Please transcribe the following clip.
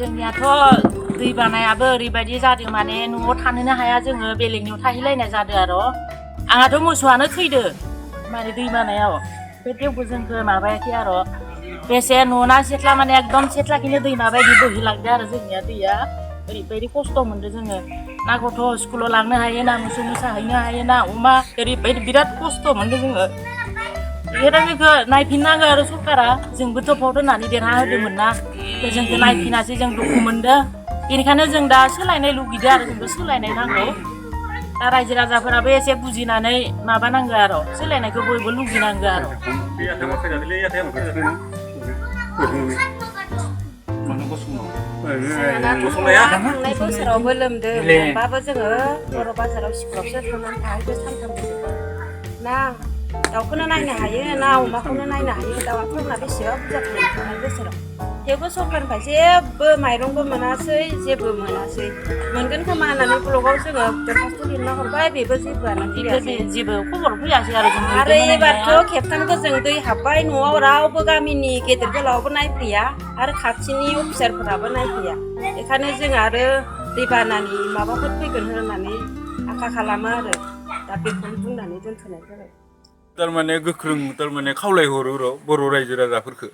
जोंनियाथ' दै बानायाबो ओरैबायदि जादों माने न'आव थानोनो हाया जोङो बेलेगनियाव थाहैलायनाय जादों आरो आंहाथ' मोसौआनो थैदो माने दै बानायाव बे थेवबो जोंखौ माबायाखै आरो बेसे न'ना सेथ्ला माने एकदम सेथ्लाखिनो दैमा बायदि बोहैलांदो आरो जोंनिया दैया ओरैबायदि खस्थ' मोनदों जोङो ना गथ' स्कुलाव लांनो हायो ना मोसौ मोसा हैनो हायो ना अमा ओरैबायदि बिराद खस्थ' मोनदों जोङो बेखौ नायफिननांगौ आरो सरकारा जोंबोथ' भट होनानै देरहा होदोंमोन ना जोंखौ नायफिनासै जों दुखु मोनदों बेनिखायनो जों दा सोलायनाय लुगैदों आरो जोंबो सोलायनाय नांगौ दा रायजो राजाफोराबो एसे बुजिनानै माबानांगौ आरो सोलायनायखौ बयबो लुगैनांगौ आरो थांनाय बोसोरावबो लोमदों लोमबाबो जोङो बर' बाजाराव स्कुलावसो थांनानै थाहैदो सानथामबो ना दाउखौनो नायनो हायो ना अमाखौनो नायनो हायो दाउआथ' जोंना बेसेबा बुरजा थायो थांनाय बोसोराव थेवबो सरकारनिफ्राय जेबो माइरंबो मोनासै जेबो मोनासै मोनगोन खोमा होननानै ब्लगाव जोङो दरखास्थ' लिरना हरबाय बेबो जेबोआनो फैयासै जेबो खबर फैयासै आरो एबारथ' खेबथामखौ जों दै हाबबाय न'आव रावबो गामिनि गेदेर गोलावबो नायफैया आरो खाथिनि अफिसारफोराबो नायफैया बेखायनो जों आरो दैबानानि माबाफोर फैगोन होननानै आसा खालामो आरो दा बेखौनो बुंनानै दोनथ'नाय जाबाय थारमाने गोख्रों थारमाने खावलायहरो बर' रायजो राजाफोरखौ